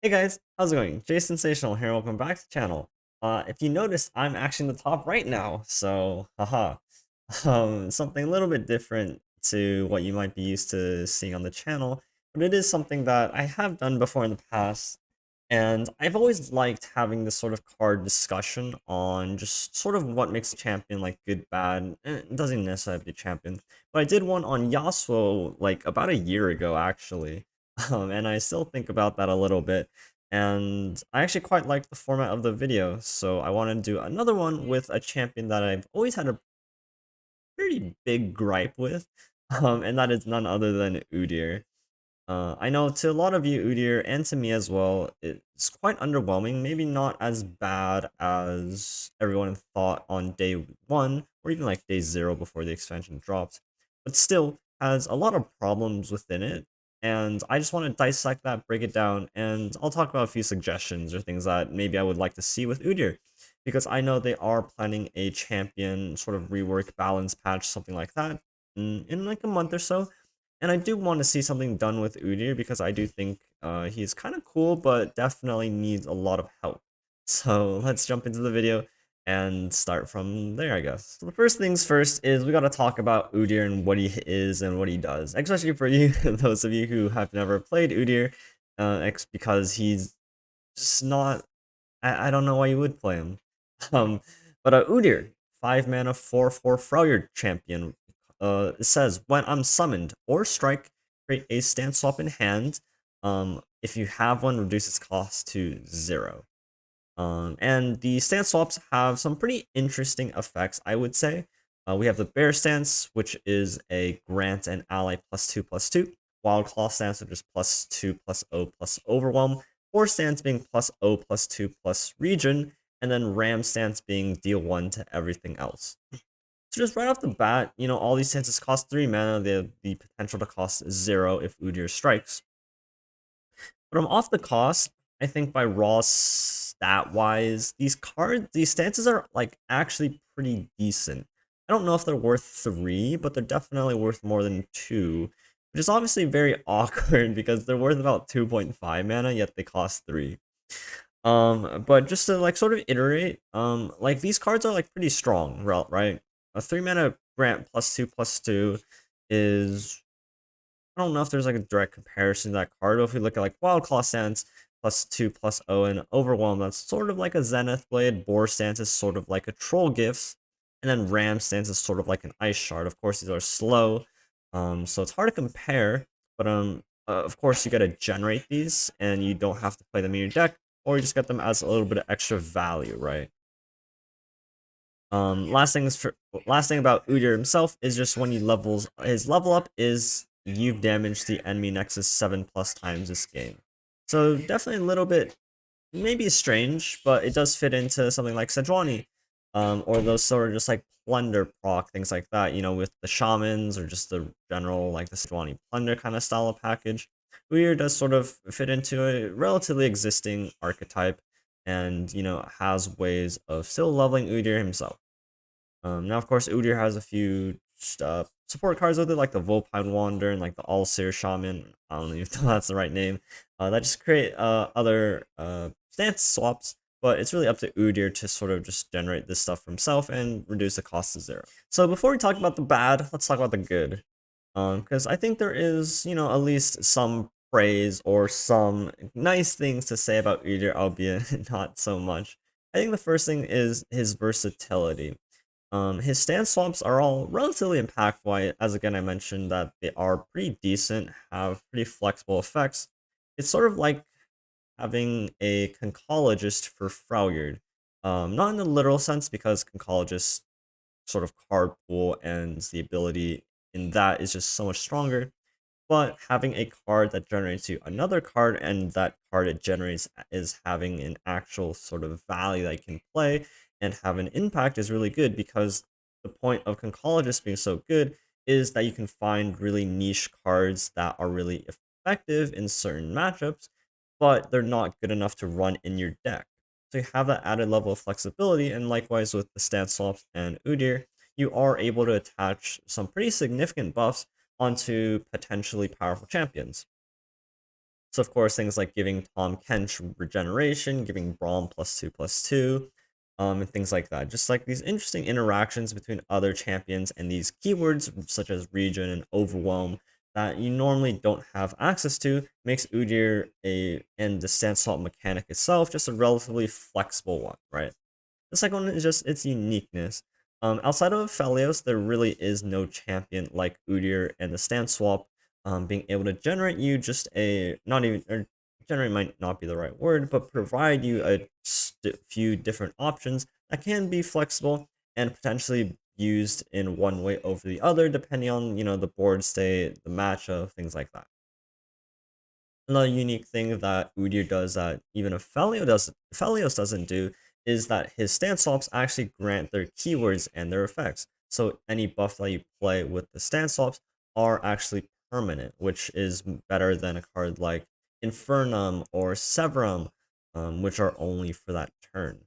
Hey guys, how's it going? Jay Sensational here, welcome back to the channel. If you noticed, I'm actually in the top right now, so haha. Something a little bit different to what you might be used to seeing on the channel, but it is something that I have done before in the past, and I've always liked having this sort of card discussion on just sort of what makes a champion like good, bad. It doesn't even necessarily have to be a champion, but I did one on Yasuo like about a year ago actually. And I still think about that a little bit. And I actually quite like the format of the video, so I want to do another one with a champion that I've always had a pretty big gripe with, and that is none other than Udyr. I know to a lot of you, Udyr, and to me as well, it's quite underwhelming. Maybe not as bad as everyone thought on day 1, or even like day 0 before the expansion dropped, but still has a lot of problems within it. And I just want to dissect that, break it down, and I'll talk about a few suggestions or things that maybe I would like to see with Udyr. Because I know they are planning a champion sort of rework, balance patch, something like that, in like a month or so. And I do want to see something done with Udyr because I do think he's kind of cool, but definitely needs a lot of help. So let's jump into the video and start from there, I guess. So the first things first is we got to talk about Udyr and what he is and what he does. Especially for you, those of you who have never played Udyr, because he's just not. I don't know why you would play him. Um, but Udyr, 5 mana, 4/4 Freljord champion. It says when I'm summoned or strike, create a stance swap in hand. If you have one, reduce its cost to 0. And the stance swaps have some pretty interesting effects, I would say. We have the Bear Stance, which is a grant and ally +2/+2. Wild Claw Stance, which is +2/+0/Overwhelm. Force Stance being +0/+2/region. And then Ram Stance being deal 1 to everything else. So just right off the bat, all these stances cost 3 mana. They have the potential to cost 0 if Udyr strikes. But off the cost, I think by raw stat wise, these stances are like actually pretty decent. I don't know if they're worth 3, but they're definitely worth more than 2, which is obviously very awkward because they're worth about 2.5 mana, yet they cost 3. But just to like sort of iterate, like these cards are like pretty strong, right? A 3 mana grant +2/+2 is, I don't know if there's like a direct comparison to that card, but if we look at like Wild Claw Stance +2/+0 and Overwhelm, that's sort of like a Zenith Blade. Boar Stance is sort of like a Troll Gifts, and then Ram Stance is sort of like an Ice Shard. Of course, these are slow, so it's hard to compare. But of course, you gotta generate these, and you don't have to play them in your deck, or you just get them as a little bit of extra value, right? Last thing about Udyr himself is just when he levels his level up is you've damaged the enemy nexus 7+ times this game. So definitely a little bit maybe strange, but it does fit into something like Sejuani, or those sort of just like plunder proc, things like that, with the shamans or just the general like the Sejuani plunder kind of style of package. Udyr does sort of fit into a relatively existing archetype and has ways of still leveling Udyr himself. Now, of course, Udyr has a few support cards with it, like the Vulpine Wander and like the All-Seer Shaman. I don't know if that's the right name. That just create other stance swaps, but it's really up to Udyr to sort of just generate this stuff for himself and reduce the cost to 0. So before we talk about the bad, let's talk about the good. Because I think there is, at least some praise or some nice things to say about Udyr, albeit not so much. I think the first thing is his versatility. His stance swaps are all relatively impactful, as again I mentioned that they are pretty decent, have pretty flexible effects. It's sort of like having a conchologist for Freljord. Not in the literal sense, because conchologist sort of card pool and the ability in that is just so much stronger, but having a card that generates you another card, and that card it generates is having an actual sort of value that you can play and have an impact is really good, because the point of Conchologist being so good is that you can find really niche cards that are really effective in certain matchups, but they're not good enough to run in your deck. So you have that added level of flexibility, and likewise with the stance swaps and Udyr, you are able to attach some pretty significant buffs onto potentially powerful champions. So of course, things like giving Tom Kench regeneration, giving Braum +2/+2, and things like that. Just like these interesting interactions between other champions and these keywords such as regen and overwhelm that you normally don't have access to makes Udyr and the stance swap mechanic itself just a relatively flexible one, right? The second one is just its uniqueness. Outside of Felios, there really is no champion like Udyr and the stance swap, being able to generate you just a, not even, or generate might not be the right word, but provide you a few different options that can be flexible and potentially used in one way over the other, depending on, the board state, the matchup, things like that. Another unique thing that Udyr does that even if Felios doesn't do is that his stance swaps actually grant their keywords and their effects. So any buff that you play with the stance swaps are actually permanent, which is better than a card like Infernum or Severum, which are only for that turn.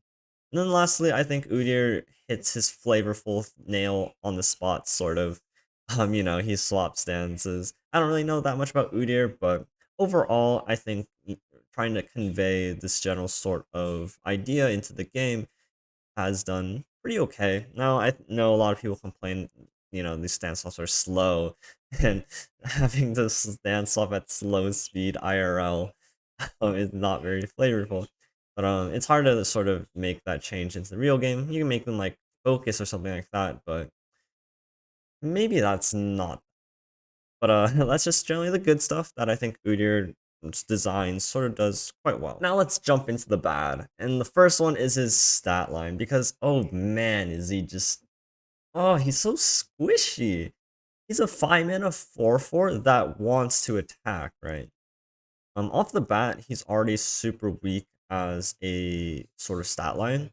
And then lastly, I think Udyr hits his flavorful nail on the spot, sort of. He swaps stances. I don't really know that much about Udyr, but overall, I think trying to convey this general sort of idea into the game has done pretty okay. Now, I know a lot of people complain, these stance swaps are slow, and having to stance swap at slow speed IRL is not very flavorful. But it's hard to sort of make that change into the real game. You can make them like focus or something like that, but maybe that's not. But that's just generally the good stuff that I think Udyr's design sort of does quite well. Now let's jump into the bad. And the first one is his stat line, because oh man, is he just, oh, he's so squishy. He's a 5 mana 4/4 that wants to attack, right? Off the bat, he's already super weak as a sort of stat line.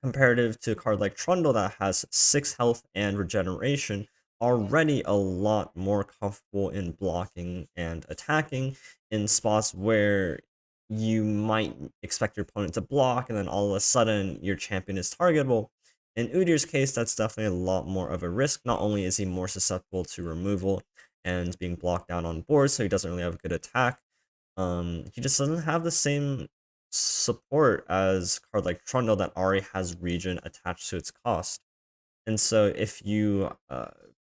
Comparative to a card like Trundle that has 6 health and regeneration, already a lot more comfortable in blocking and attacking in spots where you might expect your opponent to block, and then all of a sudden your champion is targetable. In Udyr's case, that's definitely a lot more of a risk. Not only is he more susceptible to removal and being blocked down on board, so he doesn't really have a good attack, he just doesn't have the same support as a card like Trundle that already has regen attached to its cost. And so if you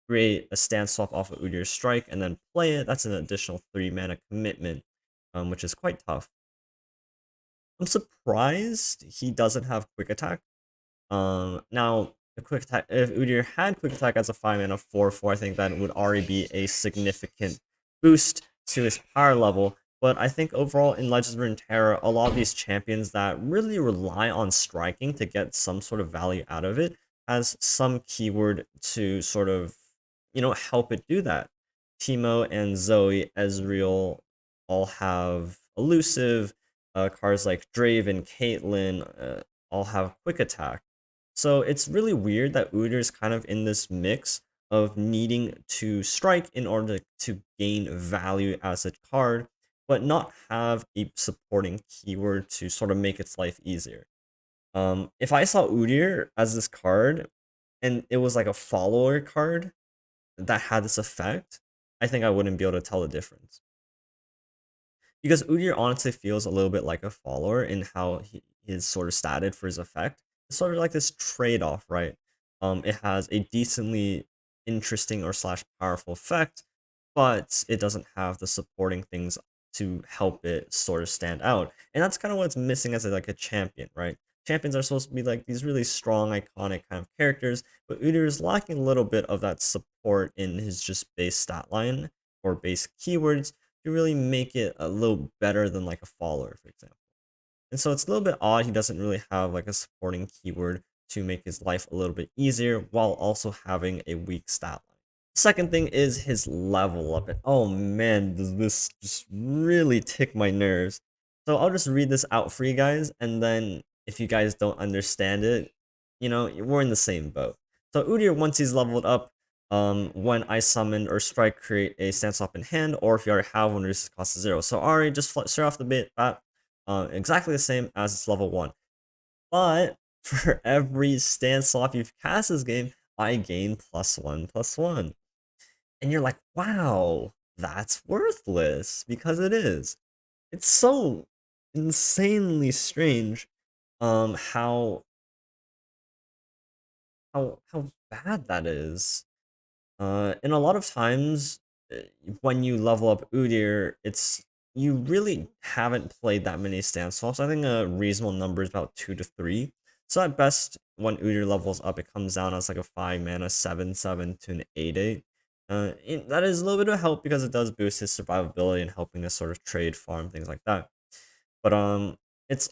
create a stance swap off of Udyr's Strike and then play it, that's an additional 3 mana commitment, which is quite tough. I'm surprised he doesn't have quick attack. Now, the quick attack, if Udyr had quick attack as a 5 mana 4/4, I think that would already be a significant boost to his power level. But I think overall in Legends of Runeterra, a lot of these champions that really rely on striking to get some sort of value out of it has some keyword to sort of, help it do that. Teemo and Zoe, Ezreal all have elusive. Cards like Drave and Caitlyn all have quick attack. So it's really weird that Udyr's kind of in this mix of needing to strike in order to gain value as a card, but not have a supporting keyword to sort of make its life easier. If I saw Udyr as this card and it was like a follower card that had this effect, I think I wouldn't be able to tell the difference. Because Udyr honestly feels a little bit like a follower in how he is sort of statted for his effect. It's sort of like this trade-off, right? It has a decently interesting or slash powerful effect, but it doesn't have the supporting things to help it sort of stand out. And that's kind of what's missing as like a champion, right? Champions are supposed to be like these really strong, iconic kind of characters, but Udyr is lacking a little bit of that support in his just base stat line or base keywords to really make it a little better than like a follower, for example. And so it's a little bit odd he doesn't really have like a supporting keyword to make his life a little bit easier while also having a weak stat line. Second thing is his level up. And oh man, does this just really tick my nerves. So I'll just read this out for you guys, and then if you guys don't understand it, we're in the same boat. So Udyr, once he's leveled up, when I summon or strike, create a stance swap in hand, or if you already have one, reduces cost to 0. So already just straight off the bat, exactly the same as its level 1. But for every stance swap you've cast this game, I gain +1/+1. And you're like, wow, that's worthless, because it is. it's so insanely strange, how how bad that is. And a lot of times, uh, when you level up Udyr, it's you really haven't played that many stance swaps. I think a reasonable number is about 2 to 3. So at best, when Udyr levels up, it comes down as like a 5 mana 7/7 to an 8/8. That is a little bit of help because it does boost his survivability and helping us sort of trade, farm, things like that. But it's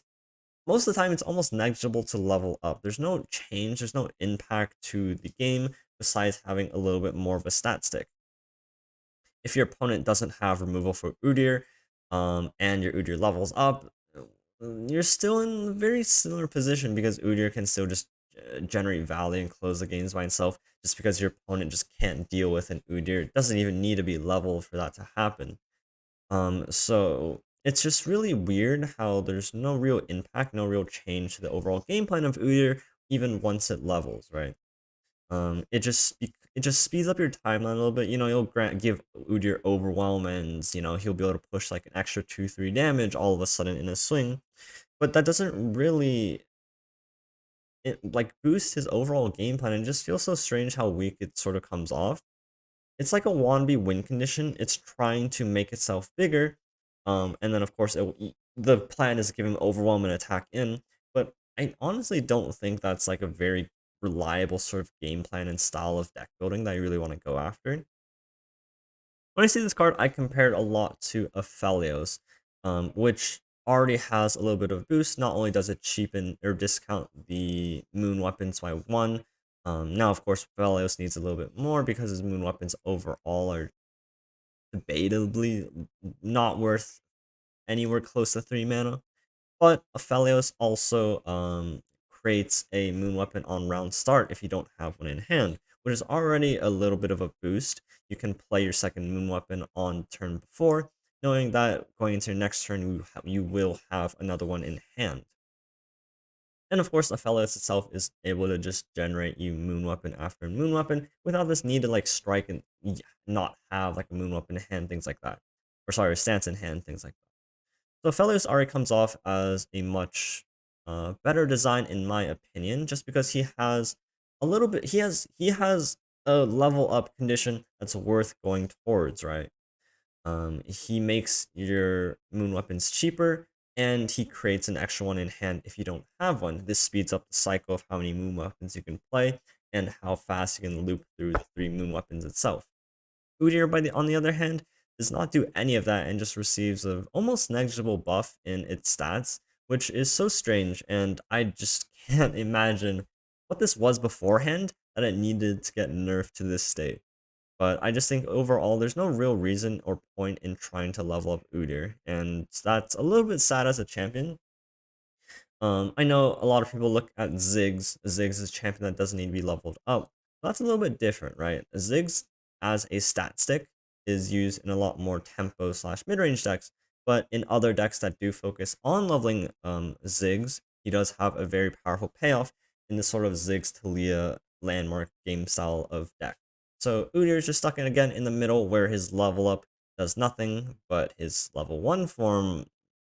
most of the time it's almost negligible to level up. There's no change, there's no impact to the game besides having a little bit more of a stat stick. If your opponent doesn't have removal for Udyr, and your Udyr levels up, you're still in a very similar position because Udyr can still just generate value and close the games by himself just because your opponent just can't deal with an Udyr. It doesn't even need to be leveled for that to happen. So it's just really weird how there's no real impact, no real change to the overall game plan of Udyr, even once it levels, right? It just speeds up your timeline a little bit. You know, you'll give Udyr overwhelm, and you know he'll be able to push like an extra 2-3 damage all of a sudden in a swing. But that doesn't really like boost his overall game plan, and it just feels so strange how weak it sort of comes off. It's like a wannabe win condition. It's trying to make itself bigger, and then of course the plan is to give him overwhelm and attack in. But I honestly don't think that's like a very reliable sort of game plan and style of deck building that I really want to go after. When I see this card, I compare it a lot to Aphelios, which already has a little bit of boost. Not only does it cheapen or discount the moon weapons by 1, now of course Aphelios needs a little bit more because his moon weapons overall are debatably not worth anywhere close to 3 mana. But Aphelios also creates a moon weapon on round start if you don't have one in hand, which is already a little bit of a boost. You can play your second moon weapon on turn before, knowing that going into your next turn, you will have another one in hand. And of course, Aphelios itself is able to just generate you moon weapon after moon weapon without this need to like strike and not have like a moon weapon in hand, things like that. Or sorry, stance in hand, things like that. So Aphelios already comes off as a much better design in my opinion, just because he has a little bit. He has a level up condition that's worth going towards, right? He makes your moon weapons cheaper, and he creates an extra one in hand if you don't have one. This speeds up the cycle of how many moon weapons you can play and how fast you can loop through the 3 moon weapons itself. Udyr, on the other hand, does not do any of that and just receives an almost negligible buff in its stats, which is so strange, and I just can't imagine what this was beforehand that it needed to get nerfed to this state. But I just think overall, there's no real reason or point in trying to level up Udyr, and that's a little bit sad as a champion. I know a lot of people look at Ziggs. Ziggs is a champion that doesn't need to be leveled up. That's a little bit different, right? Ziggs as a stat stick is used in a lot more tempo slash mid-range decks, but in other decks that do focus on leveling Ziggs, he does have a very powerful payoff in the sort of Ziggs Talia landmark game style of deck. So Udyr is just stuck in again in the middle where his level up does nothing, but his level 1 form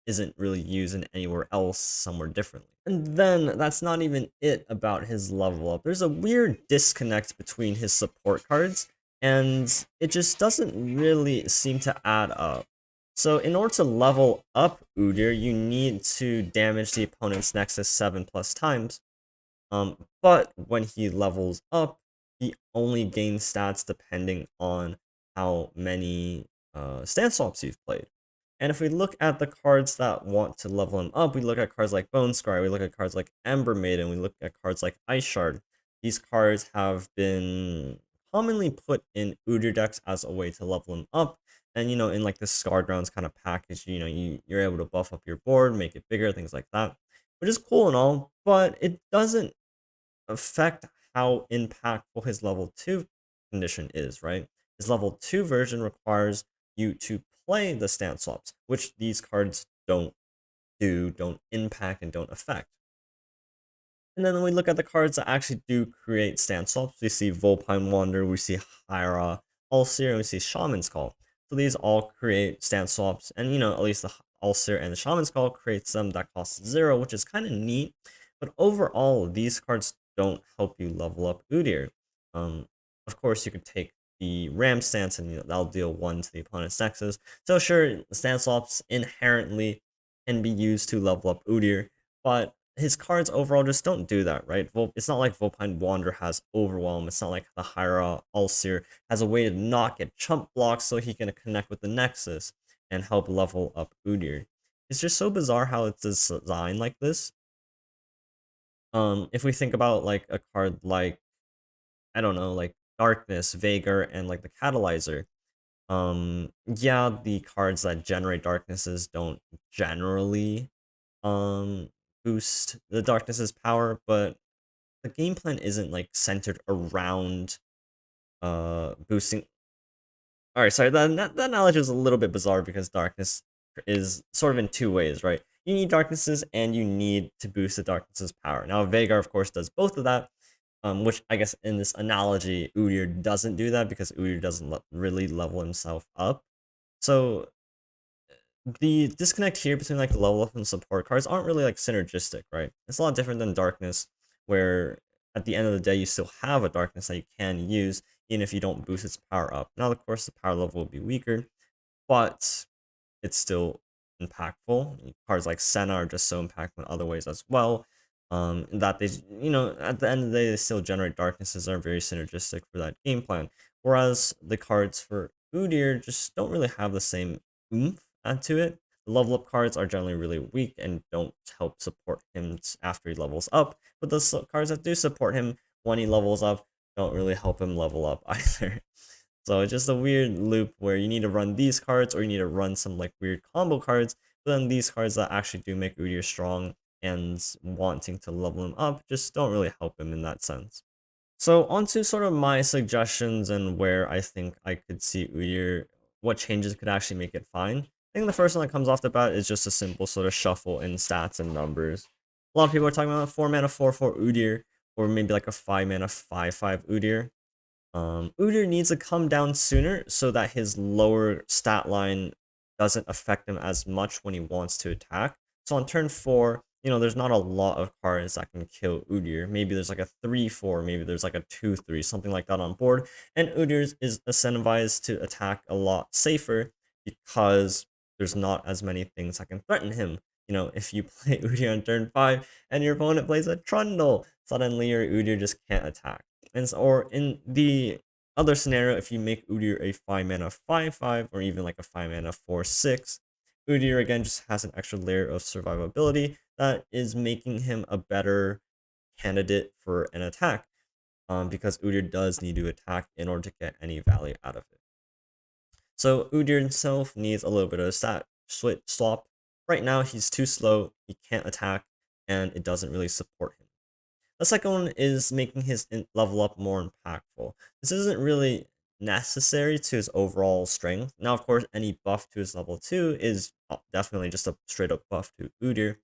isn't really used in anywhere else somewhere differently. And then that's not even it about his level up. There's a weird disconnect between his support cards, and it just doesn't really seem to add up. So in order to level up Udyr, you need to damage the opponent's Nexus 7+ times, but when he levels up, he only gains stats depending on how many stance swaps you've played. And if we look at the cards that want to level him up, we look at cards like Bone Scar, we look at cards like Ember Maiden, we look at cards like Ice Shard. These cards have been commonly put in Udyr decks as a way to level him up. And you know, in like the Scar Grounds kind of package, you know, you're able to buff up your board, make it bigger, things like that. Which is cool and all, but it doesn't affect how impactful his level 2 condition is, right? His level 2 version requires you to play the stance swaps, which these cards don't impact, and don't affect. And then when we look at the cards that actually do create stance swaps, we see Vulpine Wander, we see Hyra, Allseer, and we see Shaman's Call. So these all create stance swaps, and you know, at least Ulcer and the Shaman's Call creates them that cost 0, which is kind of neat. But overall, these cards don't help you level up Udyr. Of course, you could take the Ram stance, and that'll deal 1 to the opponent's nexus. So sure, stance swaps inherently can be used to level up Udyr, but his cards overall just don't do that, right? It's not like Vulpine Wander has Overwhelm. It's not like the Hyra Ulcer has a way to not get chump blocks so he can connect with the Nexus and help level up Udyr. It's just so bizarre how it's designed like this. If we think about like a card like, I don't know, like Darkness, Vagar, and like the Catalyzer, yeah, the cards that generate darknesses don't generally um boost the darkness's power, but the game plan isn't like centered around boosting. All right, sorry, that analogy is a little bit bizarre because darkness is sort of in two ways, right? You need darknesses and you need to boost the darkness's power. Now Vagar of course does both of that, which I guess in this analogy Udyr doesn't do that because Udyr doesn't really level himself up. So the disconnect here between like the level up and support cards aren't really like synergistic, right? It's a lot different than darkness, where at the end of the day you still have a darkness that you can use even if you don't boost its power up. Now of course the power level will be weaker, but it's still impactful. Cards like Senna are just so impactful in other ways as well. That they, at the end of the day, they still generate darknesses are very synergistic for that game plan. Whereas the cards for Udyr just don't really have the same oomph to it. The level up cards are generally really weak and don't help support him after he levels up. But the cards that do support him when he levels up don't really help him level up either. So it's just a weird loop where you need to run these cards or you need to run some like weird combo cards, but then these cards that actually do make Udyr strong and wanting to level him up just don't really help him in that sense. So onto sort of my suggestions and where I think I could see Udyr, what changes could actually make it fine. I think the first one that comes off the bat is just a simple sort of shuffle in stats and numbers. A lot of people are talking about 4 mana 4/4 Udyr, or maybe like a 5 mana 5/5 Udyr. Udyr needs to come down sooner so that his lower stat line doesn't affect him as much when he wants to attack. So on turn 4, there's not a lot of cards that can kill Udyr. Maybe there's like a 3/4, maybe there's like a 2/3, something like that on board. And Udyr is incentivized to attack a lot safer because there's not as many things that can threaten him. If you play Udyr on turn 5 and your opponent plays a Trundle, suddenly your Udyr just can't attack. Or in the other scenario, if you make Udyr a 5 mana 5/5 or even like a 5 mana 4/6, Udyr again just has an extra layer of survivability that is making him a better candidate for an attack. Because Udyr does need to attack in order to get any value out of it. So Udyr himself needs a little bit of a stat swap. Right now he's too slow, he can't attack, and it doesn't really support him. The second one is making his level up more impactful. This isn't really necessary to his overall strength. Now, of course, any buff to his level 2 is definitely just a straight up buff to Udyr,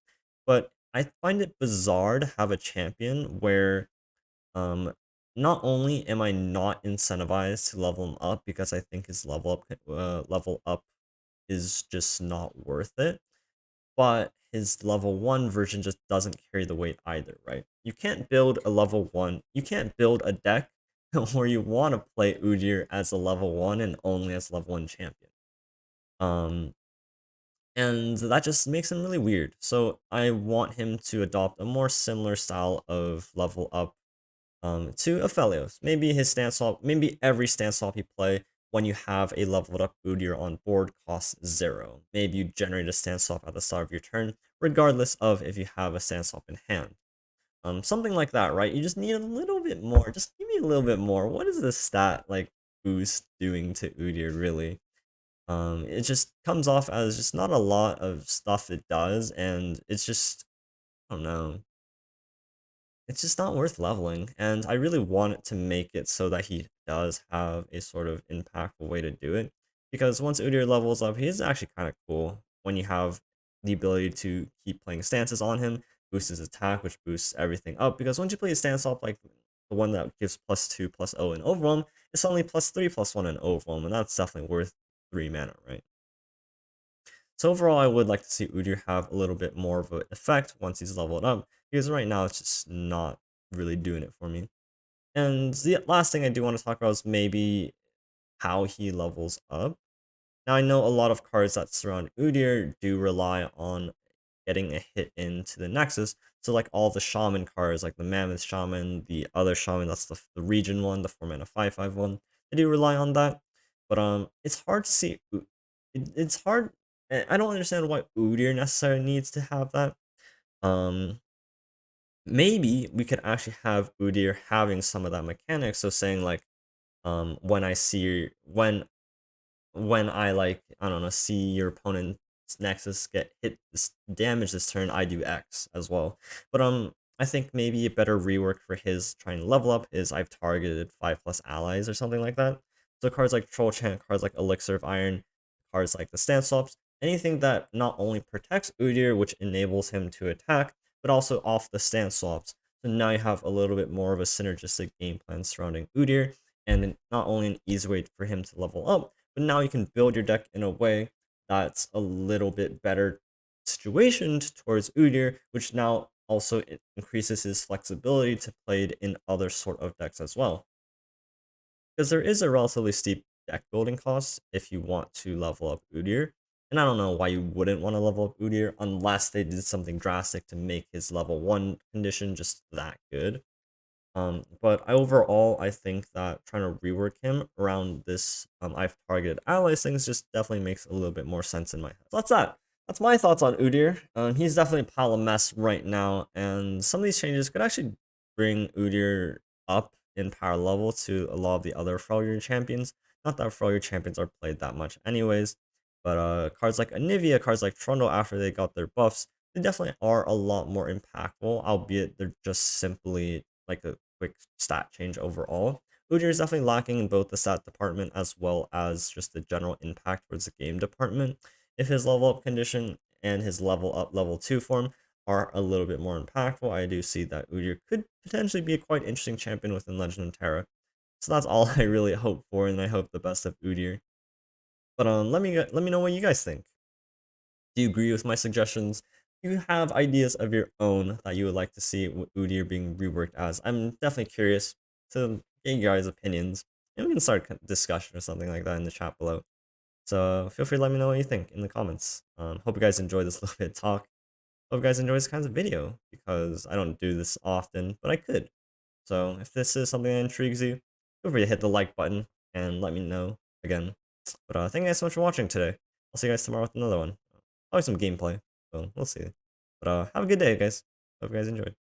but I find it bizarre to have a champion where not only am I not incentivized to level him up because I think his level up is just not worth it, but his level 1 version just doesn't carry the weight either, right? You can't build a level 1, you can't build a deck where you want to play Udyr as a level 1 and only as level 1 champion. And that just makes him really weird. So I want him to adopt a more similar style of level up to Aphelios. Maybe his stance swap, maybe every stance swap you play when you have a leveled up Udyr on board costs 0. Maybe you generate a stance swap at the start of your turn, regardless of if you have a stance swap in hand. Something like that, right? You just need a little bit more. Just give me a little bit more. What is this stat like boost doing to Udyr really? It just comes off as just not a lot of stuff it does, and it's just, I don't know, it's just not worth leveling, and I really want to make it so that he does have a sort of impactful way to do it, because once Udyr levels up, he is actually kind of cool when you have the ability to keep playing stances on him, boost his attack, which boosts everything up, because once you play a stance up like the one that gives +2/+0 in Overwhelm, it's only +3/+1 in Overwhelm, and that's definitely worth 3 mana, right? So overall, I would like to see Udyr have a little bit more of an effect once he's leveled up, because right now it's just not really doing it for me. And the last thing I do want to talk about is maybe how he levels up. Now, I know a lot of cards that surround Udyr do rely on getting a hit into the Nexus. So, like all the Shaman cards, like the Mammoth Shaman, the other Shaman, that's the region one, the 4 mana 5/5 one, they do rely on that. But it's hard to see. It's hard. I don't understand why Udyr necessarily needs to have that. Um, Maybe we could actually have Udyr having some of that mechanic. So saying like, when I see when I like, I don't know, see your opponent's Nexus get hit this damage this turn, I do X as well. But I think maybe a better rework for his trying to level up is I've targeted 5+ allies or something like that. So cards like Troll Chant, cards like Elixir of Iron, cards like the Stance Swaps, anything that not only protects Udyr, which enables him to attack, but also off the Stance Swaps. So now you have a little bit more of a synergistic game plan surrounding Udyr, and not only an easy way for him to level up, but now you can build your deck in a way that's a little bit better situationed towards Udyr, which now also increases his flexibility to play it in other sort of decks as well. Because there is a relatively steep deck building cost if you want to level up Udyr, and I don't know why you wouldn't want to level up Udyr unless they did something drastic to make his level 1 condition just that good. But overall, I think that trying to rework him around this I've targeted allies things just definitely makes a little bit more sense in my head. So that's that. That's my thoughts on Udyr. He's definitely a pile of mess right now, and some of these changes could actually bring Udyr up in power level to a lot of the other Freljord champions. Not that Freljord champions are played that much anyways, but cards like Anivia, cards like Trundle after they got their buffs, they definitely are a lot more impactful, albeit they're just simply like a quick stat change overall. Udyr is definitely lacking in both the stat department as well as just the general impact towards the game department. If his level up condition and his level up level 2 form are a little bit more impactful, I do see that Udyr could potentially be a quite interesting champion within Legend of Terra. So that's all I really hope for, and I hope the best of Udyr. But let me know what you guys think. Do you agree with my suggestions? Do you have ideas of your own that you would like to see Udyr being reworked as? I'm definitely curious to get you guys' opinions. And we can start a discussion or something like that in the chat below. So feel free to let me know what you think in the comments. Hope you guys enjoyed this little bit of talk. Hope you guys enjoy this kind of video because I don't do this often, but I could. So if this is something that intrigues you, feel free to hit the like button and let me know again. But thank you guys so much for watching today. I'll see you guys tomorrow with another one. Probably some gameplay, so we'll see. But have a good day, guys. Hope you guys enjoyed.